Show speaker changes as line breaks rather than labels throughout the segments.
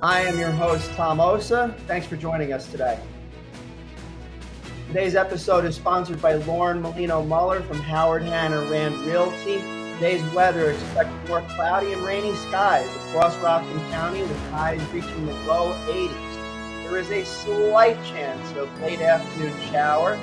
I am your host, Tom Osa. Thanks for joining us today. Today's episode is sponsored by Lauren Molino Muller from Howard Hanna Rand Realty. Today's weather expected more cloudy and rainy skies across Rockland County with highs reaching the low 80s. There is a slight chance of late afternoon shower.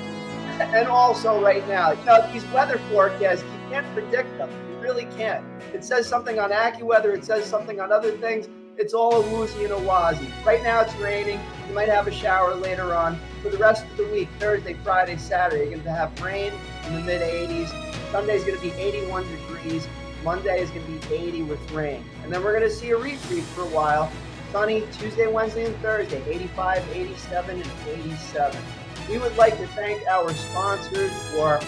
And also right now, these weather forecasts, you can't predict them. You really can't. It says something on AccuWeather. It says something on other things. It's all a woozy and a wazy. Right now it's raining. You might have a shower later on. For the rest of the week, Thursday, Friday, Saturday, you're going to have rain in the mid 80s. Sunday's going to be 81 degrees. Monday is going to be 80 with rain. And then we're going to see a retreat for a while. Sunny Tuesday, Wednesday, and Thursday, 85, 87, and 87. We would like to thank our sponsors for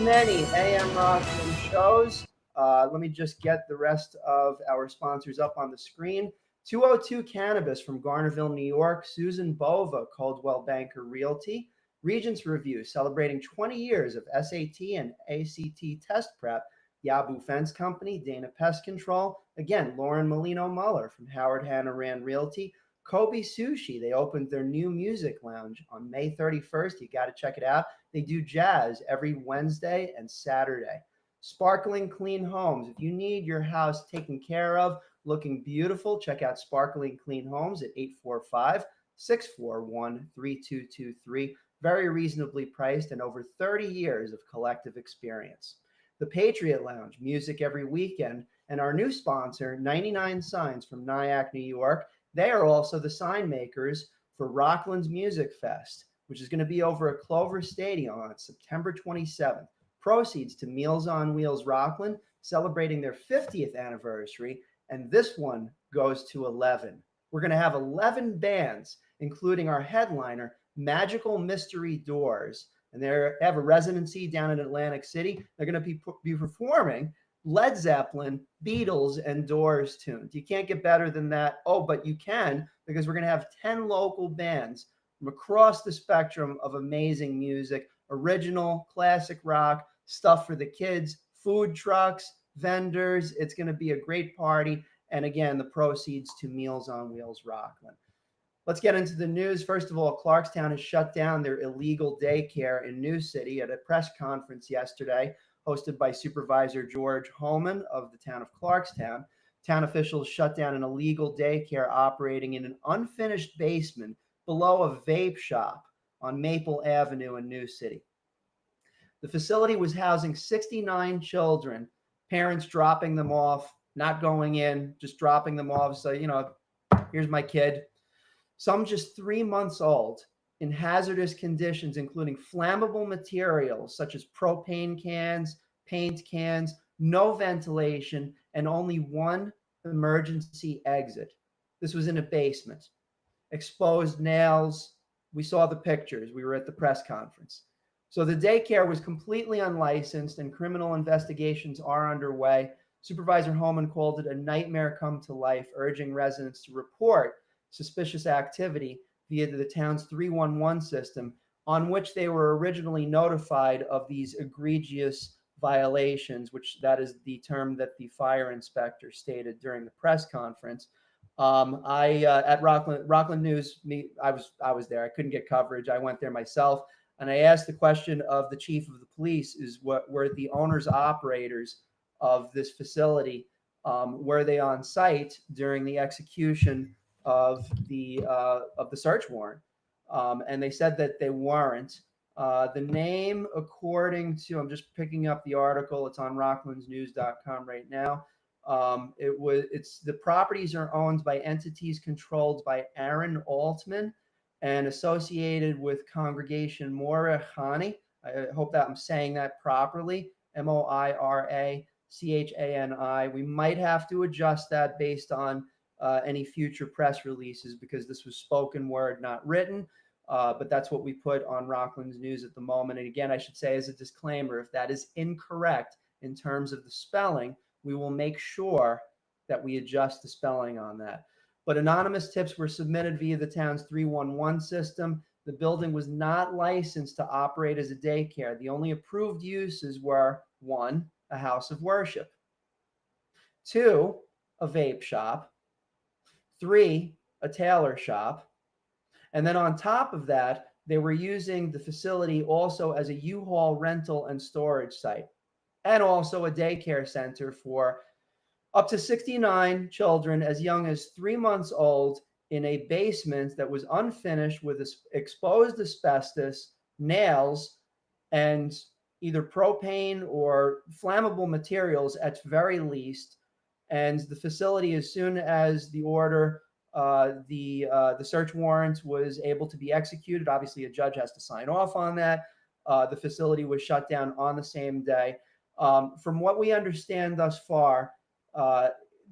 many AM Rockland shows. Let me just get the rest of our sponsors up on the screen. 202 Cannabis from Garnerville, New York. Susan Bova, Coldwell Banker Realty. Regents Review, celebrating 20 years of SAT and ACT test prep. Yabu Fence Company, Dana Pest Control. Again, Lauren Molino Muller from Howard Hanna Rand Realty. Kobe Sushi, they opened their new music lounge on May 31st. You got to check it out. They do jazz every Wednesday and Saturday. Sparkling Clean Homes. If you need your house taken care of, looking beautiful, check out Sparkling Clean Homes at 845-641-3223. Very reasonably priced and over 30 years of collective experience. The Patriot Lounge, music every weekend. And our new sponsor, 99 Signs from Nyack, New York. They are also the sign makers for Rockland's Music Fest, which is going to be over at Clover Stadium on September 27th. Proceeds to Meals on Wheels Rockland, celebrating their 50th anniversary, and this one goes to 11. We're going to have 11 bands, including our headliner, Magical Mystery Doors, and they have a residency down in Atlantic City. They're going to be performing Led Zeppelin, Beatles, and Doors tunes. You can't get better than that. Oh, but you can, because we're going to have 10 local bands from across the spectrum of amazing music, original, classic rock, stuff for the kids, food trucks, vendors. It's going to be a great party. And again, the proceeds to Meals on Wheels Rockland. Let's get into the news. First of all, Clarkstown has shut down their illegal daycare in New City at a press conference yesterday, hosted by Supervisor George Holman of the town of Clarkstown. Town officials shut down an illegal daycare operating in an unfinished basement below a vape shop on Maple Avenue in New City. The facility was housing 69 children, parents dropping them off, not going in, just dropping them off. So, here's my kid. Some just 3 months old, in hazardous conditions, including flammable materials such as propane cans, paint cans, no ventilation, and only one emergency exit. This was in a basement. Exposed nails. We saw the pictures. We were at the press conference. So the daycare was completely unlicensed and criminal investigations are underway. Supervisor Holman called it a nightmare come to life, urging residents to report suspicious activity via the town's 311 system, on which they were originally notified of these egregious violations, which that is the term that the fire inspector stated during the press conference. At Rockland News, I was there. I couldn't get coverage. I went there myself, and I asked the question of the chief of the police: is what were the owners operators of this facility? Were they on site during the execution of the search warrant? And they said that they weren't. The name, according to, I'm just picking up the article. It's on rocklandsnews.com right now. The properties are owned by entities controlled by Aaron Altman and associated with Congregation Mora Chani. I hope that I'm saying that properly. Moirachani. We might have to adjust that based on any future press releases, because this was spoken word, not written. But that's what we put on Rockland's News at the moment. And again, I should say as a disclaimer, if that is incorrect in terms of the spelling, we will make sure that we adjust the spelling on that. But anonymous tips were submitted via the town's 311 system. The building was not licensed to operate as a daycare. The only approved uses were: 1, a house of worship; 2, a vape shop; 3, a tailor shop. And then on top of that, they were using the facility also as a U-Haul rental and storage site, and also a daycare center for up to 69 children as young as 3 months old in a basement that was unfinished with exposed asbestos, nails, and either propane or flammable materials at very least. And the facility, as soon as the order, the search warrant was able to be executed, obviously a judge has to sign off on that. The facility was shut down on the same day. From what we understand thus far,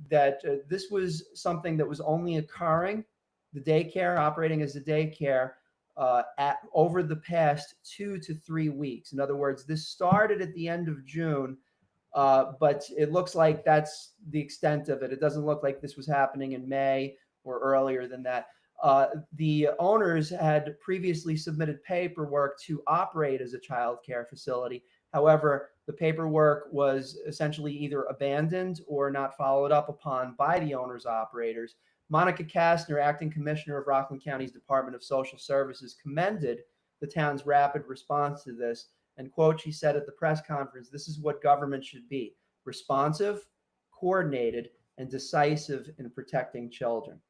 that this was something that was only occurring, the daycare operating as a daycare, over the past 2 to 3 weeks. In other words, this started at the end of June, but it looks like that's the extent of it. It doesn't look like this was happening in May or earlier than that. The owners had previously submitted paperwork to operate as a child care facility. However, the paperwork was essentially either abandoned or not followed up upon by the owners operators. Monica Kastner, acting commissioner of Rockland County's Department of Social Services, commended the town's rapid response to this. And quote, she said at the press conference, "This is what government should be: responsive, coordinated, and decisive in protecting children."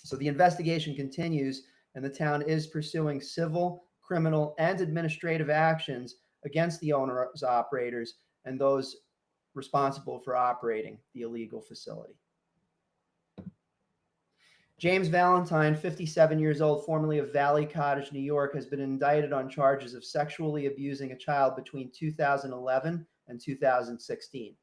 So the investigation continues, and the town is pursuing civil, criminal, and administrative actions against the owners operators and those responsible for operating the illegal facility. James Valentine, 57 years old, formerly of Valley Cottage, New York, has been indicted on charges of sexually abusing a child between 2011 and 2016.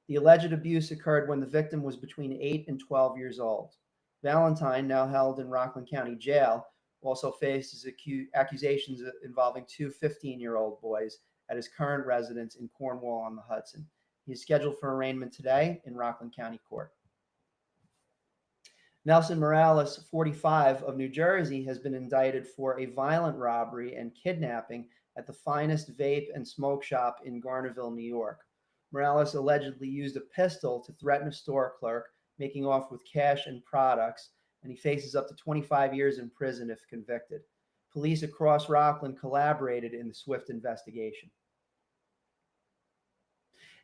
The alleged abuse occurred when the victim was between 8 and 12 years old. Valentine, now held in Rockland County Jail, also faces accusations involving two 15-year-old boys at his current residence in Cornwall-on-the-Hudson. He is scheduled for arraignment today in Rockland County Court. Nelson Morales, 45, of New Jersey, has been indicted for a violent robbery and kidnapping at the Finest Vape and Smoke Shop in Garnerville, New York. Morales allegedly used a pistol to threaten a store clerk, making off with cash and products, and he faces up to 25 years in prison if convicted. Police across Rockland collaborated in the swift investigation.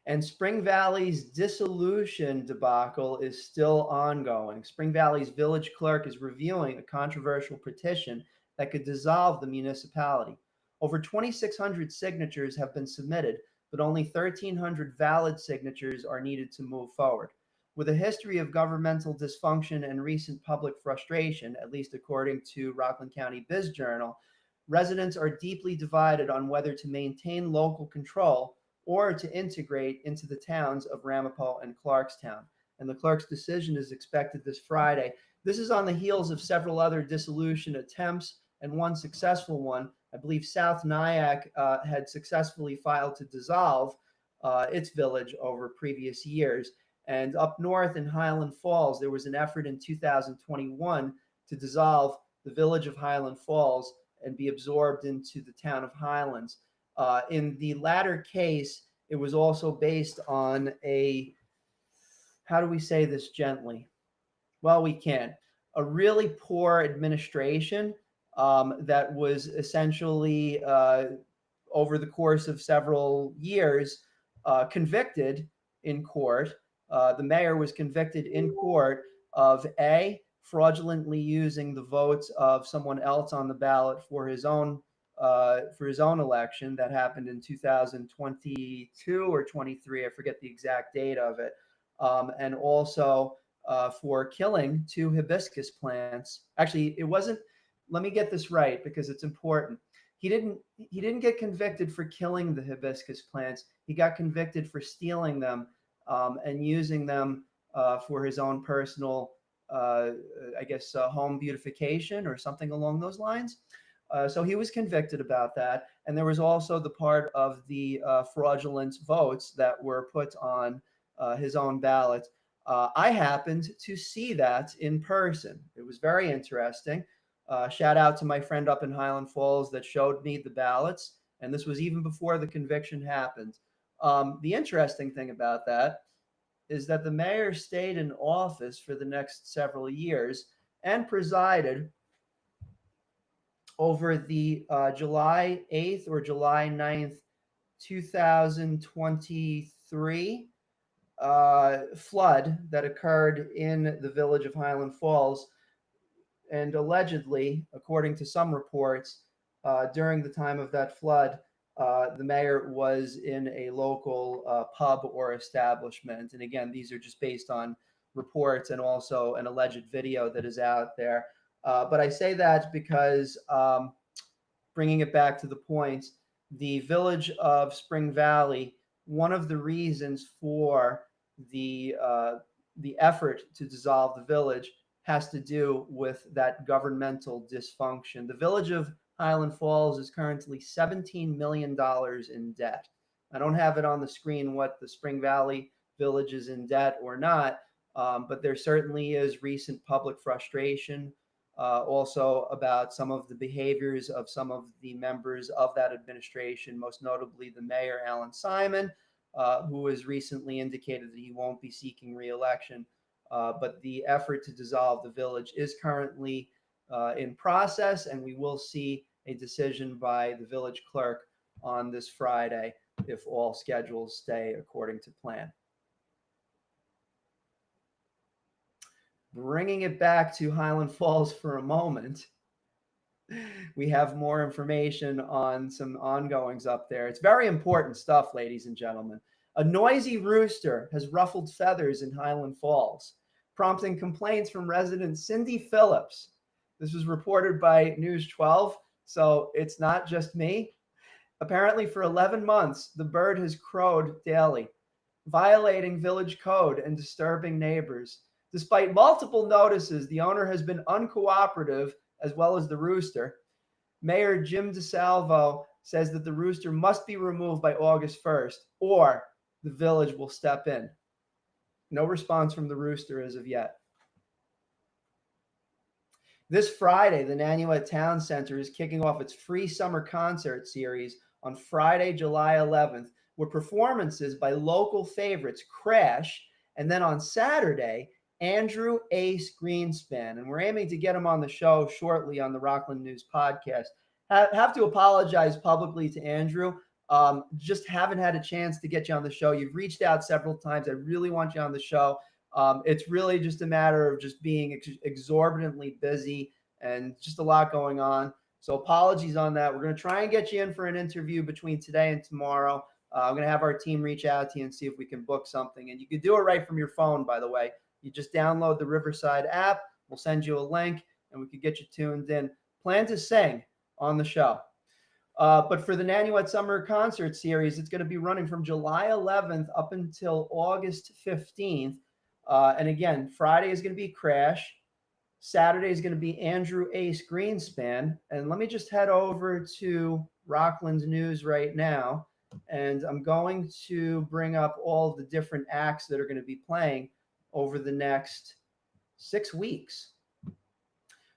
And Spring Valley's dissolution debacle is still ongoing. Spring Valley's village clerk is reviewing a controversial petition that could dissolve the municipality. Over 2,600 signatures have been submitted, but only 1,300 valid signatures are needed to move forward. With a history of governmental dysfunction and recent public frustration, at least according to Rockland County Biz Journal, residents are deeply divided on whether to maintain local control or to integrate into the towns of Ramapo and Clarkstown. And the clerk's decision is expected this Friday. This is on the heels of several other dissolution attempts and one successful one. I believe South Nyack had successfully filed to dissolve its village over previous years. And up north in Highland Falls, there was an effort in 2021 to dissolve the village of Highland Falls and be absorbed into the town of Highlands. In the latter case, it was also based on how do we say this gently? Well, we can. A really poor administration that was essentially, over the course of several years, convicted in court. The mayor was convicted in court of fraudulently using the votes of someone else on the ballot for his own election that happened in 2022 or 23. I forget the exact date of it. And also for killing two hibiscus plants. Actually, it wasn't. Let me get this right because it's important. He didn't get convicted for killing the hibiscus plants. He got convicted for stealing them and using them for his own personal, home beautification or something along those lines. So he was convicted about that. And there was also the part of the fraudulent votes that were put on his own ballot. I happened to see that in person. It was very interesting. Shout out to my friend up in Highland Falls that showed me the ballots. And this was even before the conviction happened. The interesting thing about that is that the mayor stayed in office for the next several years and presided over the July 8th or July 9th, 2023 flood that occurred in the village of Highland Falls. And allegedly, according to some reports, during the time of that flood, the mayor was in a local pub or establishment. And again, these are just based on reports and also an alleged video that is out there. But I say that because, bringing it back to the point, the village of Spring Valley, one of the reasons for the effort to dissolve the village has to do with that governmental dysfunction. The village of Highland Falls is currently $17 million in debt. I don't have it on the screen what the Spring Valley village is in debt or not, but there certainly is recent public frustration also about some of the behaviors of some of the members of that administration, most notably the mayor, Alan Simon, who has recently indicated that he won't be seeking re-election. But the effort to dissolve the village is currently in process, and we will see a decision by the village clerk on this Friday if all schedules stay according to plan. Bringing it back to Highland Falls for a moment, we have more information on some ongoings up there. It's very important stuff, ladies and gentlemen. A noisy rooster has ruffled feathers in Highland Falls, prompting complaints from resident Cindy Phillips. This was reported by News 12, so it's not just me. Apparently, for 11 months, the bird has crowed daily, violating village code and disturbing neighbors. Despite multiple notices, the owner has been uncooperative, as well as the rooster. Mayor Jim DeSalvo says that the rooster must be removed by August 1st, or the village will step in. No response from the rooster as of yet. This Friday, the Nanuet Town Center is kicking off its free summer concert series on Friday, July 11th, with performances by local favorites Crash, and then on Saturday, Andrew Ace Greenspan. And we're aiming to get him on the show shortly on the Rockland News podcast. Have to apologize publicly to Andrew. Just haven't had a chance to get you on the show. You've reached out several times. I really want you on the show. It's really just a matter of just being exorbitantly busy and just a lot going on. So apologies on that. We're going to try and get you in for an interview between today and tomorrow. I'm going to have our team reach out to you and see if we can book something. And you can do it right from your phone, by the way. You just download the Riverside app. We'll send you a link, and we can get you tuned in. Plan to sing on the show. But for the Nanuet Summer Concert Series, it's going to be running from July 11th up until August 15th. And again, Friday is going to be Crash. Saturday is going to be Andrew Ace Greenspan. And let me just head over to Rockland News right now. And I'm going to bring up all of the different acts that are going to be playing over the next 6 weeks.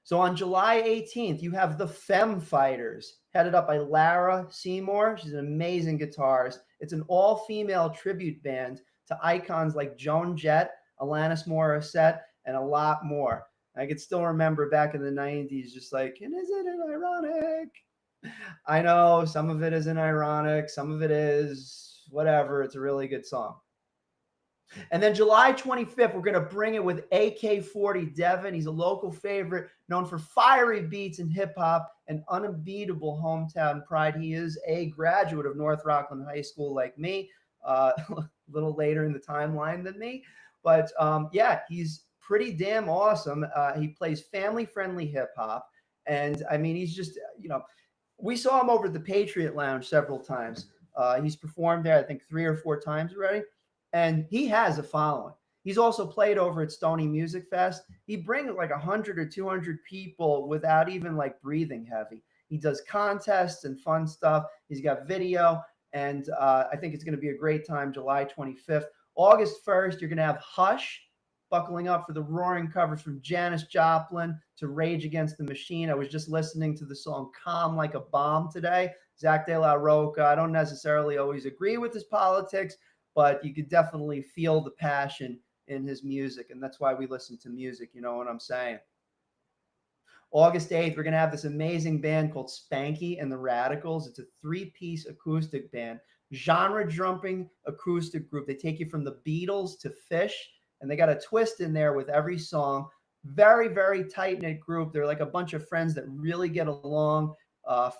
So on July 18th, you have the Femme Fighters, headed up by Lara Seymour. She's an amazing guitarist. It's an all-female tribute band to icons like Joan Jett, Alanis Morissette, and a lot more. I can still remember back in the 90s, just like, and isn't it ironic? I know some of it isn't ironic. Some of it is whatever. It's a really good song. And then July 25th, we're going to bring it with AK-40 Devin. He's a local favorite, known for fiery beats and hip-hop and unbeatable hometown pride. He is a graduate of North Rockland High School like me, a little later in the timeline than me. But yeah, he's pretty damn awesome. He plays family-friendly hip-hop. And, I mean, he's just, you know, we saw him over at the Patriot Lounge several times. He's performed there, I think, 3 or 4 times already. And he has a following. He's also played over at Stony Music Fest. He brings like 100 or 200 people without even like breathing heavy. He does contests and fun stuff. He's got video. And I think it's going to be a great time, July 25th. August 1st, you're going to have Hush buckling up for the roaring covers from Janis Joplin to Rage Against the Machine. I was just listening to the song Calm Like a Bomb today. Zach De La Roca. I don't necessarily always agree with his politics, but you could definitely feel the passion in his music. And that's why we listen to music. You know what I'm saying? August 8th, we're going to have this amazing band called Spanky and the Radicals. It's a three-piece acoustic band, genre jumping acoustic group. They take you from the Beatles to Fish, and they got a twist in there with every song. Very, very tight-knit group. They're like a bunch of friends that really get along,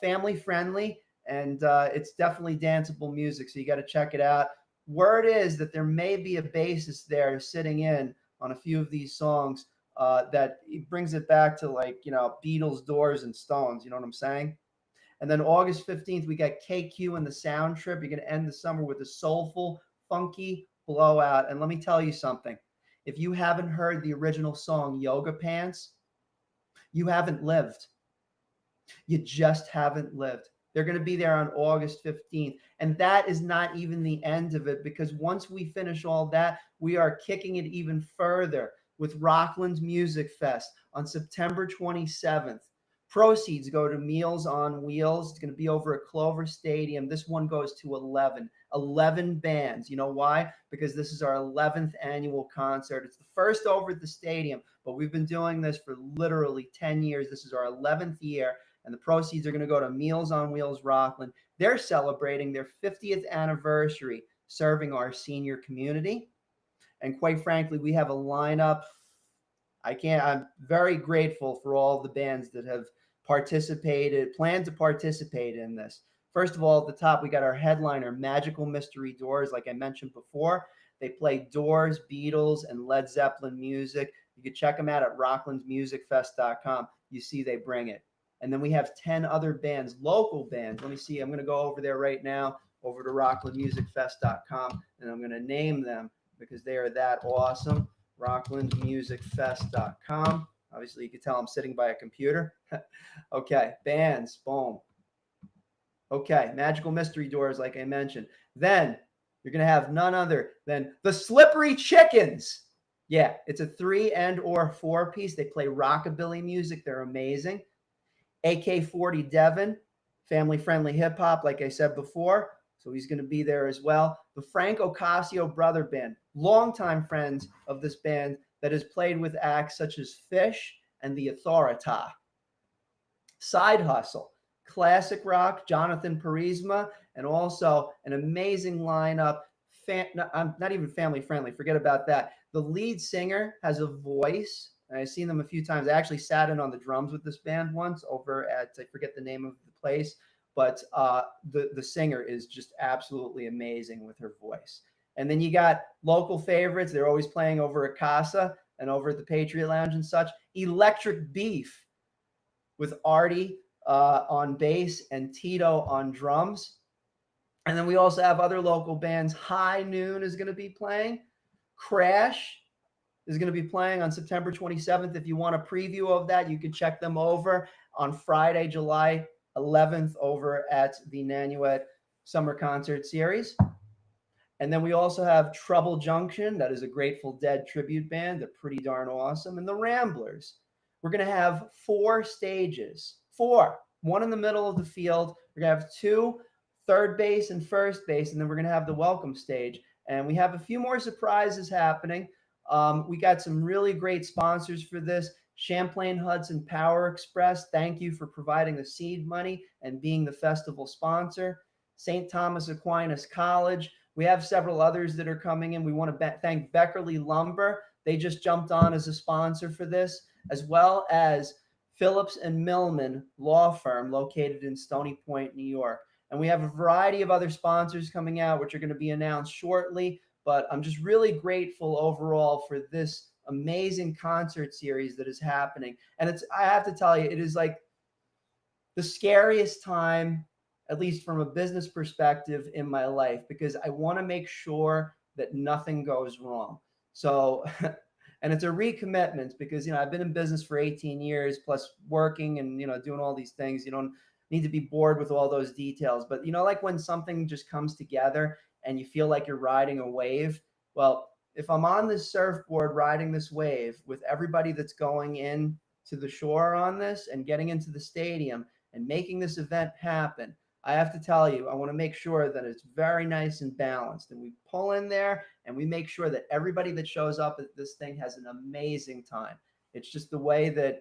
family friendly, and it's definitely danceable music, so you got to check it out. Word is that there may be a bassist there sitting in on a few of these songs. That brings it back to, like, Beatles, Doors, and Stones. You know what I'm saying? And then August 15th, we got KQ and the Sound Trip. You're going to end the summer with a soulful, funky blowout. And let me tell you something. If you haven't heard the original song Yoga Pants, you haven't lived. You just haven't lived. They're going to be there on August 15th. And that is not even the end of it, because once we finish all that, we are kicking it even further with Rockland Music Fest on September 27th. Proceeds go to Meals on Wheels. It's going to be over at Clover Stadium. This one goes to 11 bands. You know why? Because this is our 11th annual concert. It's the first over at the stadium, but we've been doing this for literally 10 years. This is our 11th year, and the proceeds are going to go to Meals on Wheels Rockland. They're celebrating their 50th anniversary serving our senior community. And quite frankly, we have a lineup. I'm very grateful for all the bands that have planned to participate in this. First of all, at the top, we got our headliner, Magical Mystery Doors. Like I mentioned before, they play Doors, Beatles, and Led Zeppelin music. You can check them out at rocklandsmusicfest.com. You see they bring it. And then we have 10 other bands, local bands. Let me see. I'm going to go over there right now, over to rocklandmusicfest.com, and I'm going to name them, because they are that awesome. rocklandmusicfest.com. Obviously, you can tell I'm sitting by a computer. Okay, bands, boom. Okay, Magical Mystery Doors, like I mentioned. Then you're going to have none other than the Slippery Chickens. Yeah, it's a 3 and or 4 piece. They play rockabilly music. They're amazing. AK-40 Devin, family-friendly hip-hop, like I said before. So he's going to be there as well. The Frank Ocasio Brother Band, longtime friends of this band that has played with acts such as Fish and The Authorita. Side Hustle, classic rock, Jonathan Parisma, and also an amazing lineup. Not even family-friendly, forget about that. The lead singer has a voice. I've seen them a few times. I actually sat in on the drums with this band once over at, I forget the name of the place, but the singer is just absolutely amazing with her voice. And then you got local favorites. They're always playing over at Casa and over at the Patriot Lounge and such. Electric Beef with Artie on bass and Tito on drums. And then we also have other local bands. High Noon is going to be playing. Crash is going to be playing on September 27th. If you want a preview of that, you can check them over on Friday, July 11th over at the Nanuet Summer Concert Series. And then we also have Trouble Junction. That is a Grateful Dead tribute band. They're pretty darn awesome. And the Ramblers. We're going to have 4 stages. 4. One in the middle of the field. We're going to have 2 third base and first base. And then we're going to have the welcome stage. And we have a few more surprises happening. We got some really great sponsors for this. Champlain Hudson Power Express, thank you for providing the seed money and being the festival sponsor. St. Thomas Aquinas College. We have several others that are coming in. We want to thank Beckerly Lumber. They just jumped on as a sponsor for this, as well as Phillips and Millman Law Firm located in Stony Point, New York. And we have a variety of other sponsors coming out, which are going to be announced shortly. But I'm just really grateful overall for this amazing concert series that is happening. And I have to tell you, it is like the scariest time, at least from a business perspective, in my life, because I want to make sure that nothing goes wrong. So, and it's a recommitment because, I've been in business for 18 years plus working and, doing all these things. You don't need to be bored with all those details. But, like when something just comes together and you feel like you're riding a wave. Well, if I'm on this surfboard riding this wave with everybody that's going in to the shore on this and getting into the stadium and making this event happen, I have to tell you, I want to make sure that it's very nice and balanced. And we pull in there and we make sure that everybody that shows up at this thing has an amazing time. It's just the way that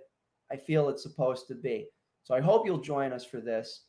I feel it's supposed to be. So I hope you'll join us for this.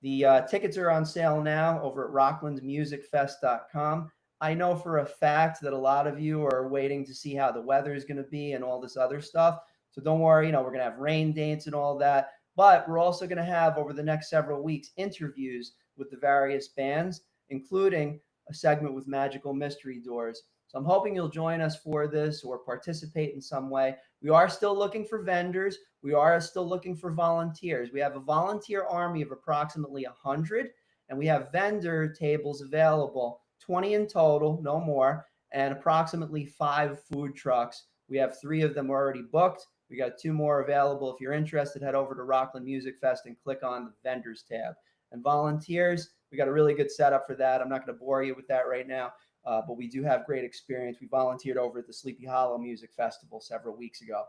The tickets are on sale now over at rocklandmusicfest.com. I know for a fact that a lot of you are waiting to see how the weather is going to be and all this other stuff. So don't worry, we're going to have rain dates and all that. But we're also going to have, over the next several weeks, interviews with the various bands, including a segment with Magical Mystery Doors. So I'm hoping you'll join us for this or participate in some way. We are still looking for vendors. We are still looking for volunteers. We have a volunteer army of approximately 100, and we have vendor tables available, 20 in total, no more, and approximately 5 food trucks. We have 3 of them already booked. We got 2 more available. If you're interested, head over to Rockland Music Fest and click on the vendors tab. And volunteers, we got a really good setup for that. I'm not going to bore you with that right now, but we do have great experience. We volunteered over at the Sleepy Hollow Music Festival several weeks ago,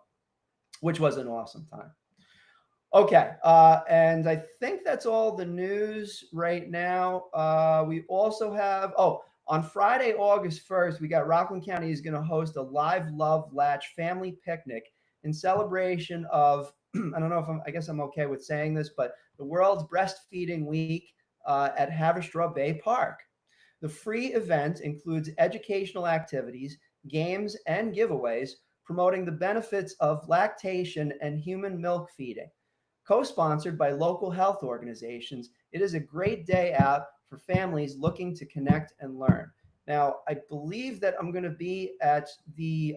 which was an awesome time. Okay, and I think that's all the news right now. We also have, on Friday, August 1st, we got Rockland County is going to host a live Love Latch family picnic in celebration of, I don't know if I guess I'm okay with saying this, but the World's Breastfeeding Week at Haverstraw Bay Park. The free event includes educational activities, games, and giveaways promoting the benefits of lactation and human milk feeding. Co-sponsored by local health organizations, it is a great day out for families looking to connect and learn. Now, I believe that I'm going to be at the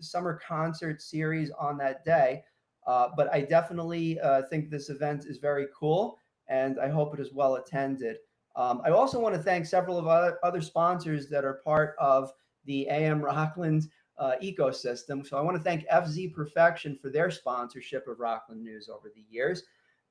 summer concert series on that day, but I definitely think this event is very cool, and I hope it is well attended. I also want to thank several of other sponsors that are part of the AM Rockland ecosystem. So I want to thank FZ Perfection for their sponsorship of Rockland News over the years.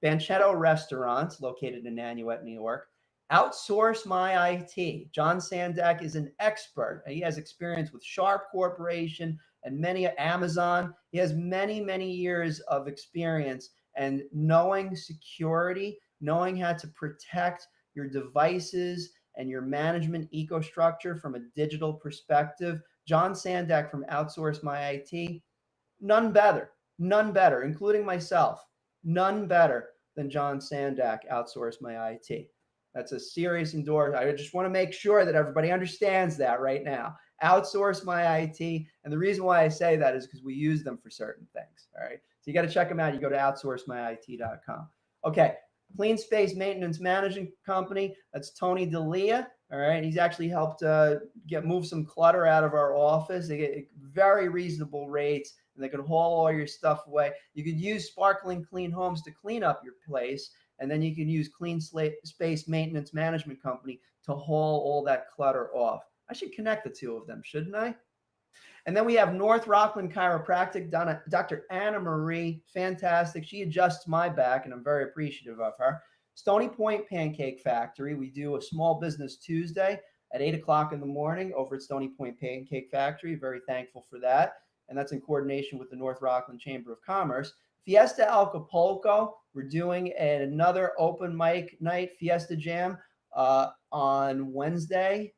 Banchetto Restaurants, located in Nanuet, New York. Outsource My IT. John Sandak is an expert. He has experience with Sharp Corporation and many Amazon. He has many, many years of experience and knowing security, knowing how to protect your devices and your management ecostructure from a digital perspective. John Sandak from Outsource My IT, none better, including myself, none better than John Sandak, Outsource My IT. That's a serious endorsement. I just want to make sure that everybody understands that right now. Outsource My IT. And the reason why I say that is because we use them for certain things. All right. So you got to check them out. You go to outsourcemyit.com. Okay. Clean Space Maintenance Management Company. That's Tony D'Elia. All right. He's actually helped move some clutter out of our office. They get very reasonable rates, and they can haul all your stuff away. You could use Sparkling Clean Homes to clean up your place. And then you can use Clean Space Maintenance Management Company to haul all that clutter off. I should connect the two of them, shouldn't I? And then we have North Rockland Chiropractic, Dr. Anna Marie, fantastic. She adjusts my back, and I'm very appreciative of her. Stony Point Pancake Factory. We do a Small Business Tuesday at 8 o'clock in the morning over at Stony Point Pancake Factory. Very thankful for that. And that's in coordination with the North Rockland Chamber of Commerce. Fiesta Acapulco, we're doing another open mic night, Fiesta Jam, on Wednesday,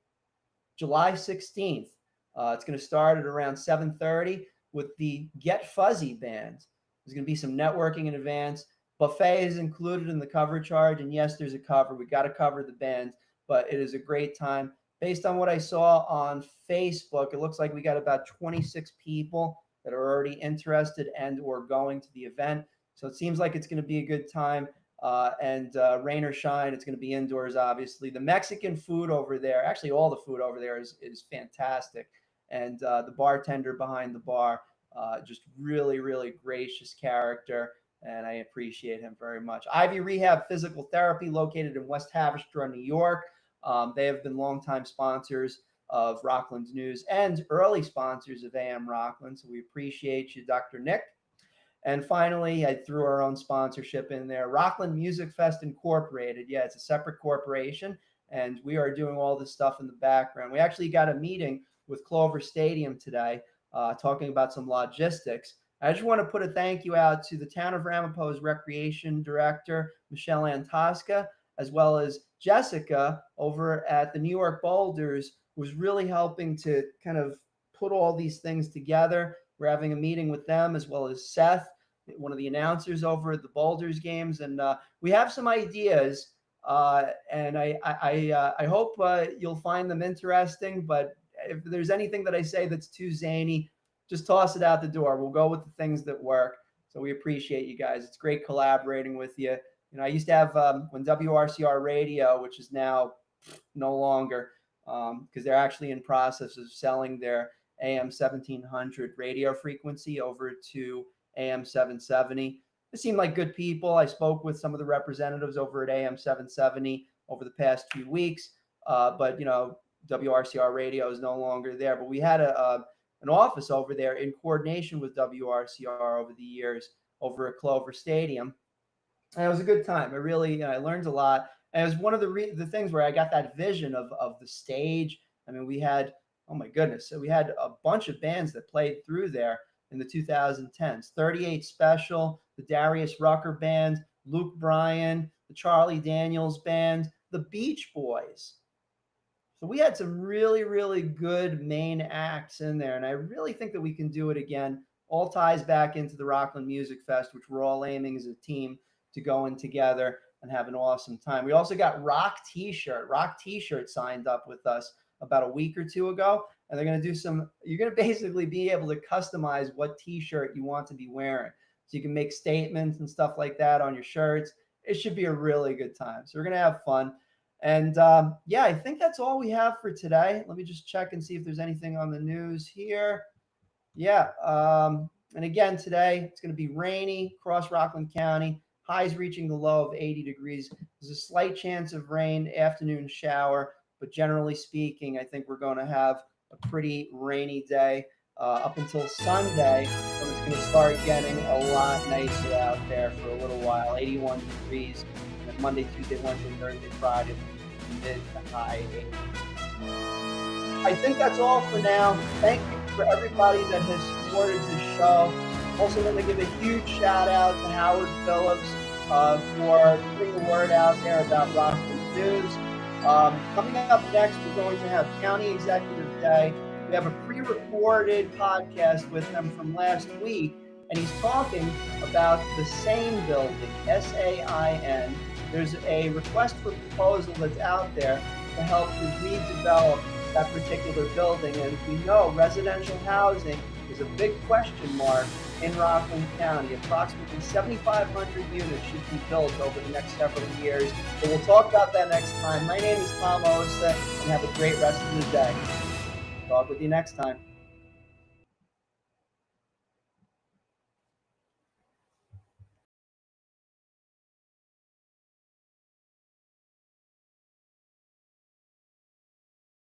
July 16th. It's going to start at around 7:30 with the Get Fuzzy band. There's going to be some networking in advance. Buffet is included in the cover charge, and yes, there's a cover. We got to cover the band, but it is a great time. Based on what I saw on Facebook, it looks like we got about 26 people that are already interested and or going to the event. So it seems like it's going to be a good time. And rain or shine, it's going to be indoors, obviously. The Mexican food over there, actually all the food over there is fantastic. And the bartender behind the bar, just really, really gracious character. And I appreciate him very much. Ivy Rehab Physical Therapy, located in West Haverstraw, New York. They have been longtime sponsors of Rockland's News and early sponsors of AM Rockland. So we appreciate you, Dr. Nick. And finally, I threw our own sponsorship in there. Rockland Music Fest Incorporated. Yeah, it's a separate corporation, and we are doing all this stuff in the background. We actually got a meeting with Clover Stadium today talking about some logistics. I just want to put a thank you out to the Town of Ramapo's Recreation Director, Michelle Antosca, as well as Jessica over at the New York Boulders, who's really helping to kind of put all these things together. We're having a meeting with them, as well as Seth, one of the announcers over at the Boulders games, and we have some ideas. And I hope you'll find them interesting. But if there's anything that I say that's too zany, just toss it out the door. We'll go with the things that work. So we appreciate you guys. It's great collaborating with you. I used to have when WRCR Radio, which is now no longer, because they're actually in process of selling their AM 1700 radio frequency over to AM 770. They seemed like good people. I spoke with some of the representatives over at AM 770 over the past few weeks, but WRCR Radio is no longer there. But we had an office over there in coordination with WRCR over the years over at Clover Stadium. And it was a good time. I really, I learned a lot. And it was one of the things where I got that vision of the stage. I mean, we had, oh my goodness, so we had a bunch of bands that played through there in the 2010s. 38 Special, the Darius Rucker Band, Luke Bryan, the Charlie Daniels Band, the Beach Boys. So we had some really, really good main acts in there. And I really think that we can do it again. All ties back into the Rockland Music Fest, which we're all aiming as a team to go in together and have an awesome time. We also got Rock T-shirt. Rock T-shirt signed up with us about a week or two ago. And they're going to do you're going to basically be able to customize what T-shirt you want to be wearing. So you can make statements and stuff like that on your shirts. It should be a really good time. So we're going to have fun. And I think that's all we have for today. Let me just check and see if there's anything on the news here. Yeah. And again, today it's going to be rainy across Rockland County. Highs reaching the low of 80 degrees. There's a slight chance of rain, afternoon shower, but generally speaking, I think we're going to have a pretty rainy day up until Sunday, when it's going to start getting a lot nicer out there for a little while. 81 degrees. And then Monday, Tuesday, Wednesday, Thursday, Friday, mid to high 80s. I think that's all for now. Thank you for everybody that has supported the show. Also, want to give a huge shout out to Howard Phillips for putting the word out there about Rockland News. Coming up next, we're going to have County Executive Day. We have a pre-recorded podcast with him from last week, and he's talking about the SAIN building, SAIN. There's a request for proposal that's out there to help to redevelop that particular building. And we know residential housing is a big question mark in Rockland County. Approximately 7,500 units should be built over the next several years. So we'll talk about that next time. My name is Tom Osa, and have a great rest of the day. Talk with you next time.